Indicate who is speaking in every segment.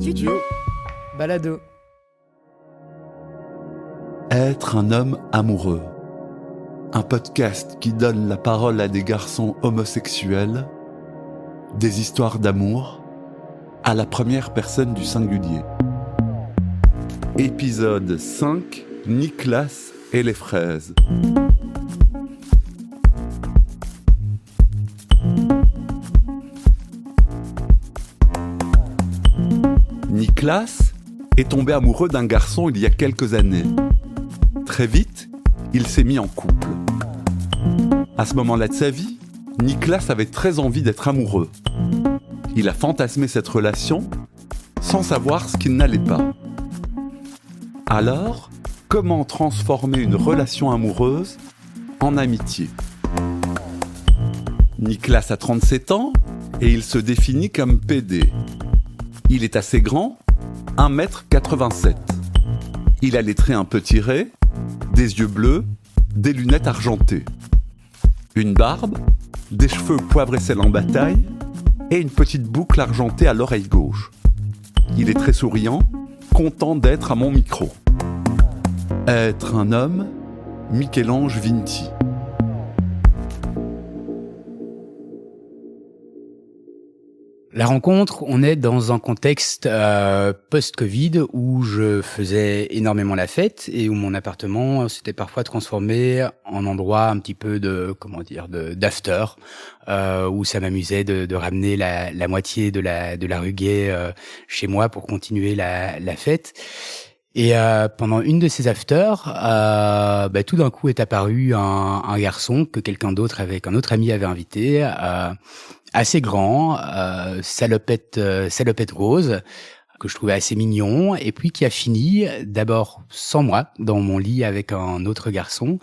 Speaker 1: Studio Balado.
Speaker 2: Être un homme amoureux. Un podcast qui donne la parole à des garçons homosexuels, des histoires d'amour, à la première personne du singulier. Épisode 5, Nicolas et les fraises. Nicolas est tombé amoureux d'un garçon il y a quelques années. Très vite, il s'est mis en couple. À ce moment-là de sa vie, Nicolas avait très envie d'être amoureux. Il a fantasmé cette relation sans savoir ce qui n'allait pas. Alors, comment transformer une relation amoureuse en amitié ? Nicolas a 37 ans et il se définit comme PD. Il est assez grand, 1m87. Il a les traits un peu tirés, des yeux bleus, des lunettes argentées. Une barbe, des cheveux poivre et sel en bataille et une petite boucle argentée à l'oreille gauche. Il est très souriant, content d'être à mon micro. Être un homme, Michel-Ange Vinti.
Speaker 1: La rencontre, on est dans un contexte post-Covid où je faisais énormément la fête et où mon appartement s'était parfois transformé en endroit un petit peu d'after, où ça m'amusait de ramener la moitié de la rue Gay chez moi pour continuer la fête. Et pendant une de ces afters, tout d'un coup est apparu un garçon que quelqu'un d'autre qu'un autre ami avait invité, assez grand, salopette rose, que je trouvais assez mignon, et puis qui a fini d'abord sans moi dans mon lit avec un autre garçon,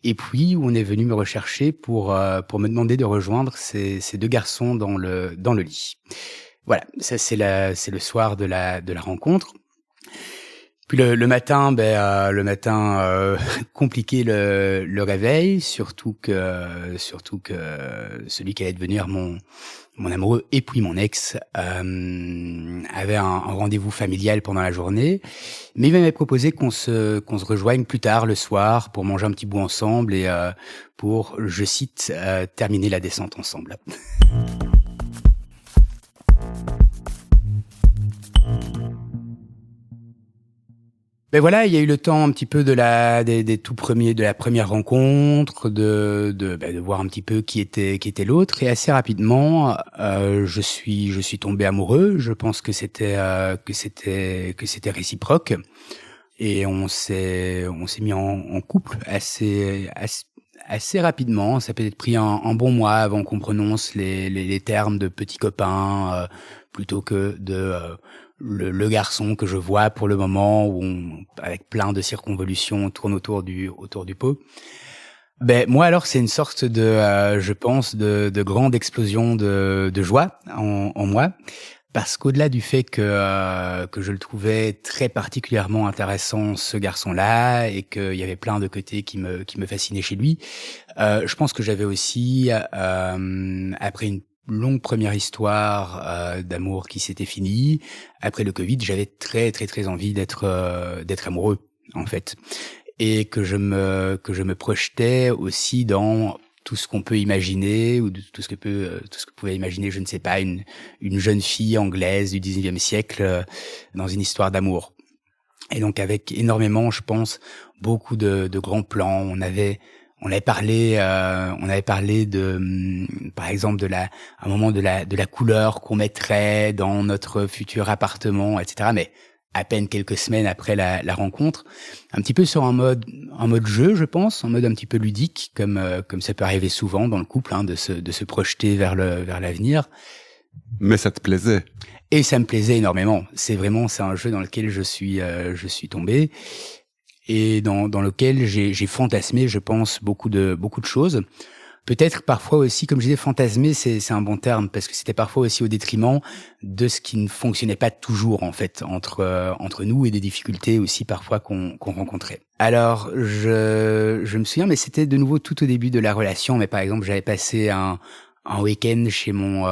Speaker 1: et puis où on est venu me rechercher pour me demander de rejoindre ces deux garçons dans le lit. Voilà, ça c'est le soir de la rencontre. Puis le matin, compliqué le réveil, surtout que celui qui allait devenir mon amoureux et puis mon ex avait un rendez-vous familial pendant la journée, mais il m'avait proposé qu'on se rejoigne plus tard le soir pour manger un petit bout ensemble et pour, je cite, terminer la descente ensemble. Ben voilà, il y a eu le temps un petit peu de la première rencontre, de voir un petit peu qui était l'autre, et assez rapidement, je suis tombé amoureux. Je pense que c'était réciproque, et on s'est mis en couple assez rapidement. Ça a peut-être pris un bon mois avant qu'on prononce les termes de petits copains plutôt que de le garçon que je vois pour le moment, où avec plein de circonvolutions, on tourne autour du pot. Ben moi alors, c'est une sorte de je pense de grande explosion de joie en moi, parce qu'au-delà du fait que je le trouvais très particulièrement intéressant, ce garçon-là, et qu'il y avait plein de côtés qui me fascinaient chez lui, je pense que j'avais aussi après une longue première histoire d'amour qui s'était finie, après le Covid, j'avais très très très envie d'être amoureux en fait, et que je me projetais aussi dans tout ce qu'on peut imaginer, ou tout ce que pouvait imaginer, je ne sais pas, une jeune fille anglaise du 19e siècle dans une histoire d'amour. Et donc avec énormément, je pense, beaucoup de grands plans. On avait parlé de, par exemple, à un moment de la couleur qu'on mettrait dans notre futur appartement, etc. Mais à peine quelques semaines après la rencontre, un petit peu sur un mode jeu, je pense, un mode un petit peu ludique, comme ça peut arriver souvent dans le couple, de se projeter vers l'avenir.
Speaker 2: Mais ça te plaisait?
Speaker 1: Et ça me plaisait énormément. C'est un jeu dans lequel je suis tombé, et dans lequel j'ai fantasmé, je pense, beaucoup de choses. Peut-être parfois aussi, comme je disais, fantasmer, c'est un bon terme, parce que c'était parfois aussi au détriment de ce qui ne fonctionnait pas toujours, en fait, entre nous, et des difficultés aussi parfois qu'on rencontrait. Alors, je me souviens, mais c'était de nouveau tout au début de la relation, mais par exemple, j'avais passé un en week-end chez mon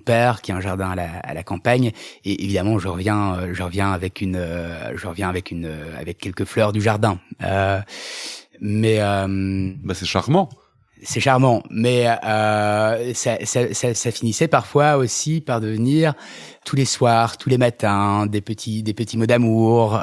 Speaker 1: père qui a un jardin à la campagne, et évidemment je reviens avec avec quelques fleurs du jardin. Mais
Speaker 2: c'est charmant.
Speaker 1: c'est charmant, mais ça finissait parfois aussi par devenir tous les soirs, tous les matins, des petits mots d'amour,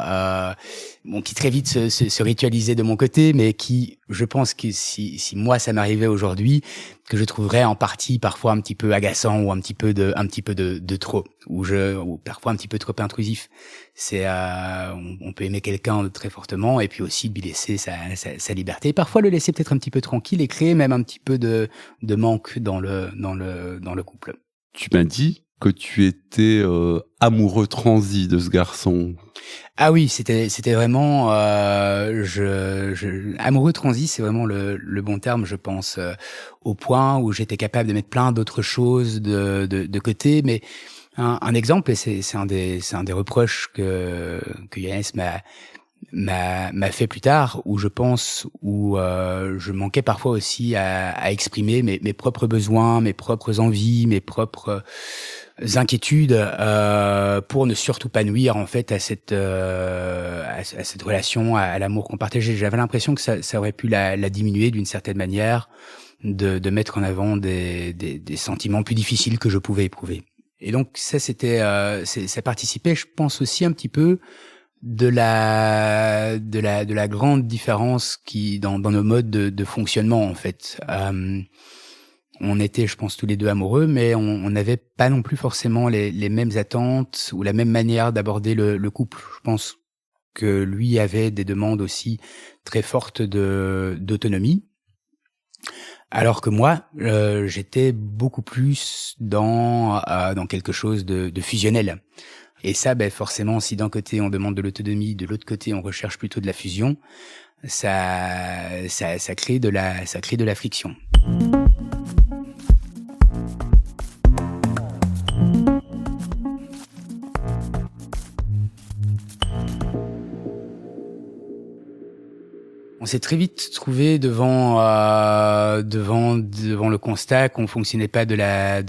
Speaker 1: qui très vite se ritualisaient de mon côté, mais qui, je pense que si moi ça m'arrivait aujourd'hui, que je trouverais en partie parfois un petit peu agaçant ou un petit peu de trop, ou parfois un petit peu trop intrusif. C'est on peut aimer quelqu'un très fortement et puis aussi lui laisser sa liberté, et parfois le laisser peut-être un petit peu tranquille et créer même un petit peu de manque dans le couple.
Speaker 2: Tu m'as dit que tu étais amoureux transi de ce garçon.
Speaker 1: Ah oui, c'était vraiment amoureux transi, c'est vraiment le bon terme, je pense, au point où j'étais capable de mettre plein d'autres choses de côté. Mais un exemple, et c'est un des reproches que Yannès m'a fait plus tard, où je pense je manquais parfois aussi à exprimer mes propres besoins, mes propres envies, mes propres inquiétudes, pour ne surtout pas nuire en fait à cette relation, à l'amour qu'on partageait. J'avais l'impression que ça aurait pu la diminuer d'une certaine manière, de mettre en avant des sentiments plus difficiles que je pouvais éprouver. Et donc ça ça participait, je pense, aussi un petit peu de la grande différence dans nos modes de fonctionnement en fait. On était, je pense, tous les deux amoureux, mais on n'avait pas non plus forcément les mêmes attentes ou la même manière d'aborder le couple. Je pense que lui avait des demandes aussi très fortes d'autonomie, alors que moi, j'étais beaucoup plus dans quelque chose de fusionnel. Et ça, forcément, si d'un côté on demande de l'autonomie, de l'autre côté on recherche plutôt de la fusion, ça crée de la friction. On s'est très vite trouvé devant le constat qu'on fonctionnait pas de la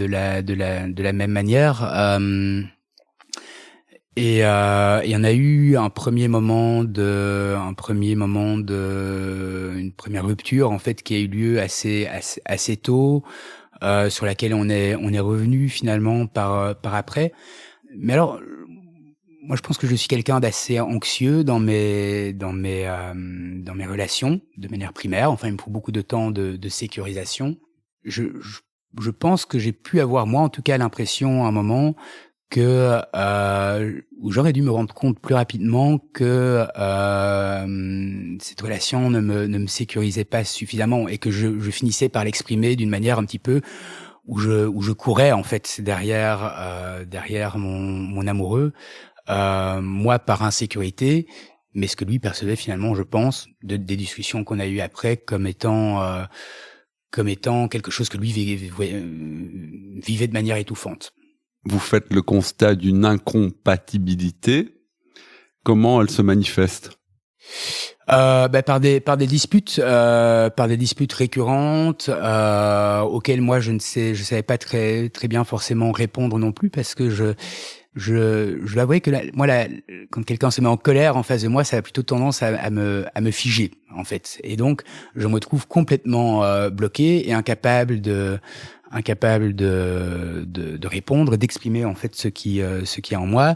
Speaker 1: même manière. Et il y en a eu une première rupture en fait qui a eu lieu assez tôt, sur laquelle on est revenu finalement par après. Mais alors, moi je pense que je suis quelqu'un d'assez anxieux dans mes relations de manière primaire. Enfin, il me faut beaucoup de temps de sécurisation. Je pense que j'ai pu avoir, moi en tout cas, l'impression à un moment que où j'aurais dû me rendre compte plus rapidement que cette relation ne me sécurisait pas suffisamment, et que je finissais par l'exprimer d'une manière un petit peu où je courais en fait derrière mon amoureux, moi par insécurité, mais ce que lui percevait finalement, je pense, des discussions qu'on a eues après comme étant quelque chose que lui vivait de manière étouffante.
Speaker 2: Vous faites le constat d'une incompatibilité. Comment elle se manifeste ?
Speaker 1: Par des disputes récurrentes, auxquelles moi je savais pas très bien forcément répondre non plus, parce que je dois avouer que quand quelqu'un se met en colère en face de moi, ça a plutôt tendance à me figer en fait, et donc je me trouve complètement bloqué et incapable de répondre, d'exprimer en fait ce qui est en moi.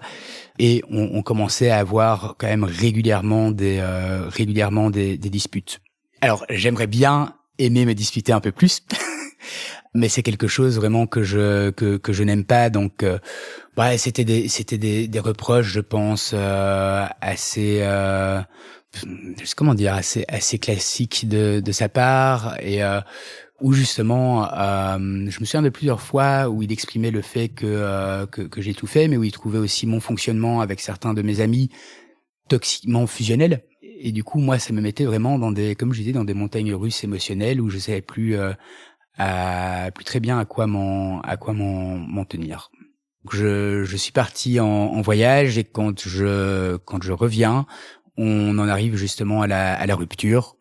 Speaker 1: Et on commençait à avoir quand même régulièrement des disputes. Alors j'aimerais bien aimer me disputer un peu plus, mais c'est quelque chose vraiment que je n'aime pas. Donc c'était des reproches, je pense, assez assez classiques de sa part, et où justement, je me souviens de plusieurs fois où il exprimait le fait que j'ai tout fait, mais où il trouvait aussi mon fonctionnement avec certains de mes amis toxiquement fusionnel. Et du coup, moi, ça me mettait vraiment comme je disais, dans des montagnes russes émotionnelles où je savais plus très bien à quoi m'en tenir. Donc je suis parti en voyage, et quand je reviens, on en arrive justement à la rupture.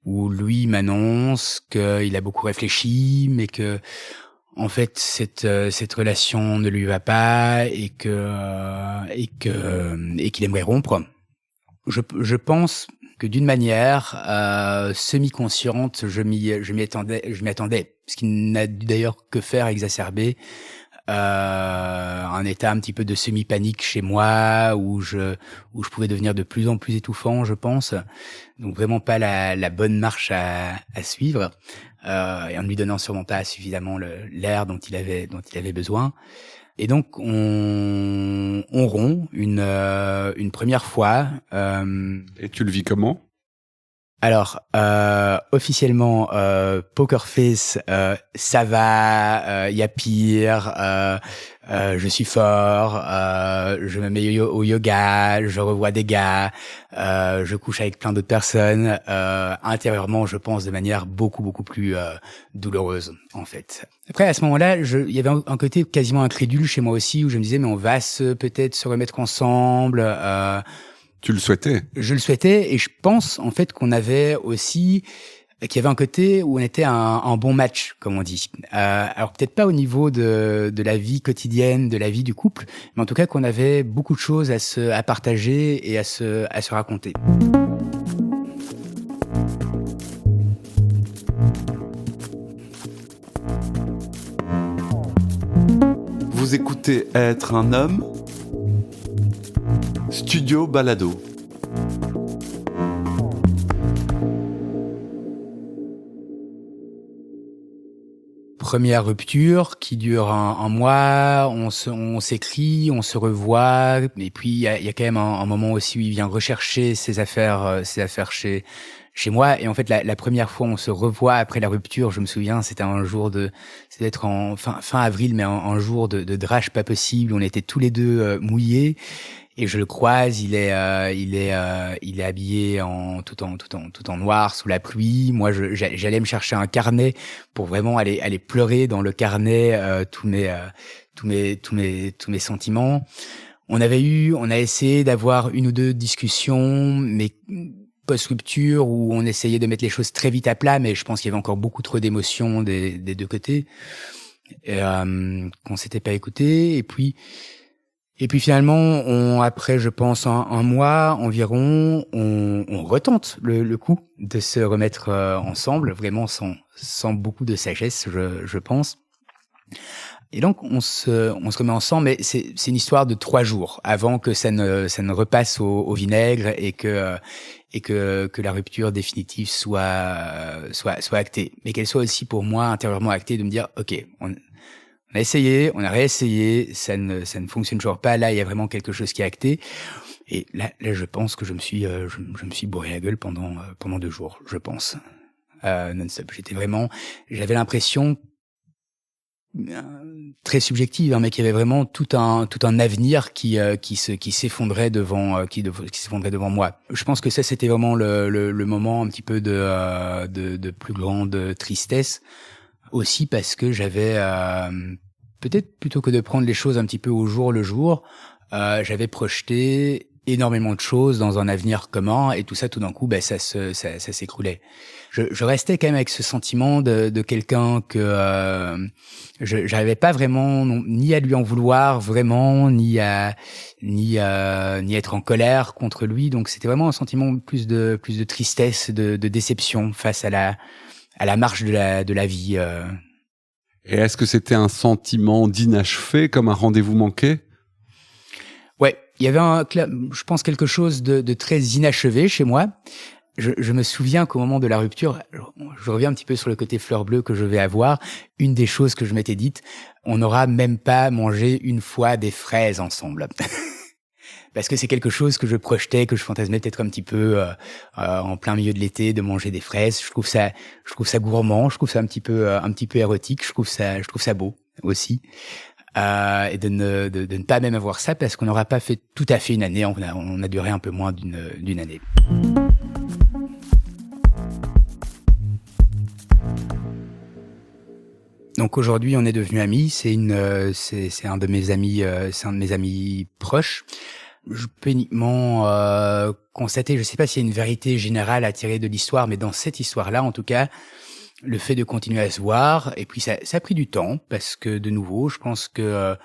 Speaker 1: où lui m'annonce qu'il a beaucoup réfléchi, mais que en fait cette relation ne lui va pas et qu'il aimerait rompre. Je pense que d'une manière semi-consciente, je m'y attendais, ce qui n'a d'ailleurs que faire exacerber un état un petit peu de semi-panique chez moi où je pouvais devenir de plus en plus étouffant, je pense. Donc vraiment pas la bonne marche à suivre, et en ne lui donnant sûrement pas suffisamment l'air dont il avait besoin. Et donc on rompt une première fois.
Speaker 2: Et tu le vis comment?
Speaker 1: Alors, officiellement, Poker Face, ça va, y a pire, je suis fort, je me mets au yoga, je revois des gars, je couche avec plein d'autres personnes, intérieurement, je pense de manière beaucoup, beaucoup plus douloureuse, en fait. Après, à ce moment-là, il y avait un côté quasiment incrédule chez moi aussi, où je me disais, mais on va peut-être se remettre ensemble,
Speaker 2: Tu le souhaitais?
Speaker 1: Je le souhaitais, et je pense en fait qu'il y avait un côté où on était un bon match, comme on dit. Alors peut-être pas au niveau de la vie quotidienne, de la vie du couple, mais en tout cas qu'on avait beaucoup de choses à partager et à se raconter.
Speaker 2: Vous écoutez Être un homme, Studio Balado.
Speaker 1: Première rupture qui dure un mois, on s'écrit, on se revoit, et puis il y a quand même un moment aussi où il vient rechercher ses affaires chez moi. Et en fait, la première fois on se revoit après la rupture, je me souviens, c'était c'était être en fin avril, mais un jour de drache pas possible. On était tous les deux mouillés. Et je le croise, il est habillé tout en noir sous la pluie. Moi, j'allais me chercher un carnet pour vraiment aller pleurer dans le carnet tous mes sentiments. On a essayé d'avoir une ou deux discussions, mais post-rupture, où on essayait de mettre les choses très vite à plat, mais je pense qu'il y avait encore beaucoup trop d'émotions des deux côtés, et, qu'on s'était pas écouté. Et puis finalement, après, je pense, un mois environ, on retente le coup de se remettre ensemble, vraiment sans beaucoup de sagesse, je pense. Et donc, on se remet ensemble, mais c'est une histoire de 3 jours avant que ça ne repasse au vinaigre et que la rupture définitive soit actée. Mais qu'elle soit aussi pour moi intérieurement actée, de me dire, OK, on a essayé, on a réessayé, ça ne fonctionne toujours pas. Là, il y a vraiment quelque chose qui est acté. Et là, je pense que je me suis bourré la gueule pendant 2 jours, je pense, non-stop. J'avais l'impression, très subjective, hein, mais qu'il y avait vraiment tout un avenir qui s'effondrait devant moi. Je pense que ça, c'était vraiment le moment un petit peu de plus grande tristesse, aussi parce que j'avais peut-être, plutôt que de prendre les choses un petit peu au jour le jour, j'avais projeté énormément de choses dans un avenir commun, et tout ça, tout d'un coup, ça s'écroulait. Je restais quand même avec ce sentiment de quelqu'un que j'arrivais pas vraiment ni à lui en vouloir vraiment, ni à être en colère contre lui. Donc c'était vraiment un sentiment plus de tristesse, de déception face à la marche de la vie.
Speaker 2: Et est-ce que c'était un sentiment d'inachevé, comme un rendez-vous manqué?
Speaker 1: Ouais, il y avait je pense, quelque chose de très inachevé chez moi. Je me souviens qu'au moment de la rupture, je reviens un petit peu sur le côté fleur bleue que je vais avoir. Une des choses que je m'étais dite, on n'aura même pas mangé une fois des fraises ensemble. Parce que c'est quelque chose que je projetais, que je fantasmais peut-être un petit peu en plein milieu de l'été, de manger des fraises. Je trouve ça gourmand, je trouve ça un petit peu érotique, je trouve ça beau aussi. Et de ne pas même avoir ça, parce qu'on n'aura pas fait tout à fait une année, on a duré un peu moins d'une année. Donc aujourd'hui, on est devenus amis. C'est un de mes amis proches. je peux uniquement constater, je sais pas s'il y a une vérité générale à tirer de l'histoire, mais dans cette histoire-là, en tout cas, le fait de continuer à se voir, et puis ça a pris du temps, parce que de nouveau, je pense que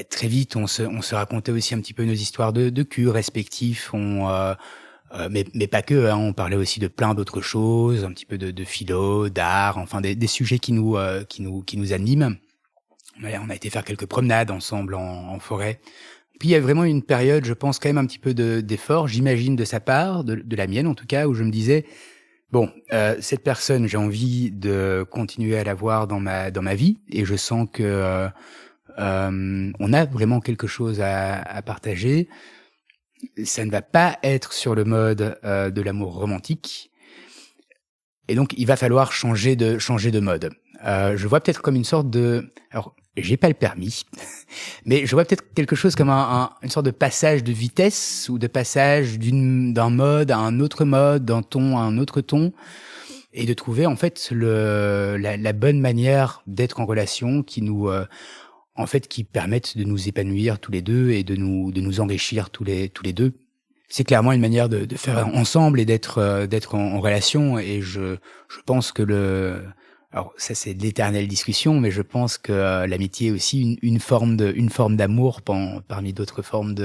Speaker 1: très vite, on se racontait aussi un petit peu nos histoires de cul respectifs, mais pas que, hein, on parlait aussi de plein d'autres choses, un petit peu de philo, d'art, enfin des sujets qui nous animent. On a été faire quelques promenades ensemble en forêt. Puis il y a vraiment une période, je pense quand même un petit peu d'effort, j'imagine de sa part, de la mienne en tout cas, où je me disais bon, cette personne, j'ai envie de continuer à la voir dans ma vie, et je sens que on a vraiment quelque chose à partager. Ça ne va pas être sur le mode de l'amour romantique, et donc il va falloir changer de mode. Je vois peut-être comme une sorte de, alors j'ai pas le permis, mais je vois peut-être quelque chose comme une sorte de passage de vitesse, ou de passage d'un mode à un autre mode, d'un ton à un autre ton, et de trouver en fait la bonne manière d'être en relation qui nous qui permettent de nous épanouir tous les deux et de nous enrichir tous les deux. C'est clairement une manière de faire ensemble et d'être en relation, et je pense que alors ça c'est l'éternelle discussion, mais je pense que l'amitié est aussi une forme d'amour parmi d'autres formes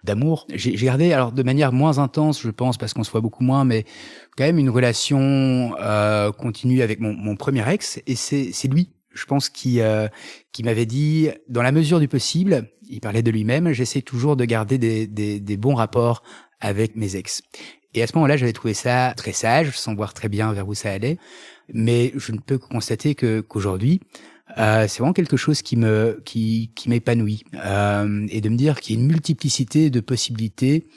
Speaker 1: d'amour. J'ai gardé, alors de manière moins intense, je pense, parce qu'on se voit beaucoup moins, mais quand même une relation continue avec mon premier ex, et c'est lui, je pense, qui m'avait dit, dans la mesure du possible, il parlait de lui-même, j'essaie toujours de garder des bons rapports avec mes ex. Et à ce moment-là, j'avais trouvé ça très sage, sans voir très bien vers où ça allait. Mais je ne peux que constater qu'aujourd'hui, c'est vraiment quelque chose qui m'épanouit, et de me dire qu'il y a une multiplicité de possibilités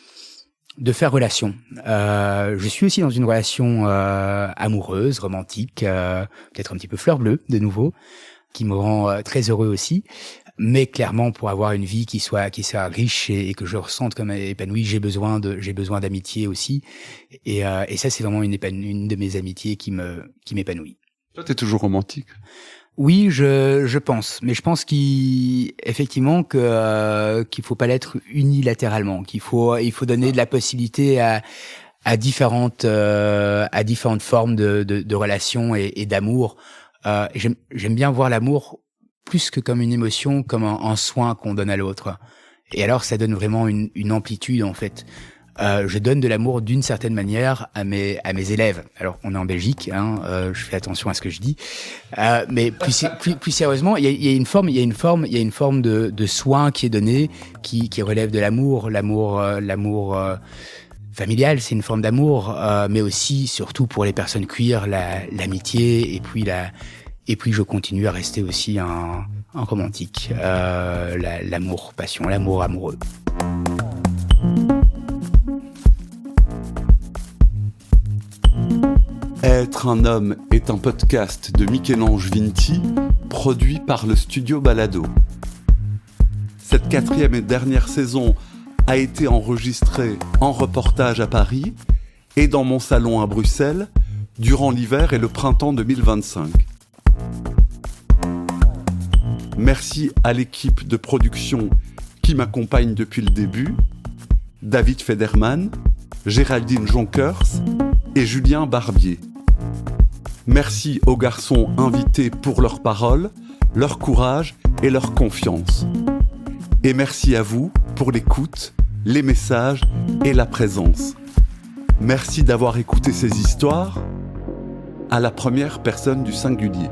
Speaker 1: de faire relation. Je suis aussi dans une relation amoureuse, romantique, peut-être un petit peu fleur bleue de nouveau, qui me rend très heureux aussi. Mais clairement, pour avoir une vie qui soit riche et que je ressente comme épanouie, j'ai besoin d'amitié aussi. Et ça, c'est vraiment une de mes amitiés qui m'épanouit.
Speaker 2: Toi, t'es toujours romantique?
Speaker 1: Oui, je pense. Mais je pense effectivement qu'il faut pas l'être unilatéralement, qu'il faut donner de la possibilité à différentes formes de relations et d'amour. J'aime bien voir l'amour plus que comme une émotion, comme un soin qu'on donne à l'autre. Et alors, ça donne vraiment une amplitude, en fait. Je donne de l'amour d'une certaine manière à mes élèves. Alors, on est en Belgique, hein, je fais attention à ce que je dis. Mais plus sérieusement, il y a une forme de soin qui est donnée, qui relève de l'amour, familial, c'est une forme d'amour, mais aussi, surtout pour les personnes queer, l'amitié, et puis je continue à rester aussi un romantique, l'amour passion, l'amour amoureux.
Speaker 2: Être un homme est un podcast de Michel-Ange Vinti, produit par le studio Balado. Cette 4e et dernière saison a été enregistrée en reportage à Paris et dans mon salon à Bruxelles durant l'hiver et le printemps 2025. Merci à l'équipe de production qui m'accompagne depuis le début, David Federman, Géraldine Jonkers et Julien Barbier. Merci aux garçons invités pour leurs paroles, leur courage et leur confiance. Et merci à vous pour l'écoute, les messages et la présence. Merci d'avoir écouté ces histoires à la première personne du singulier.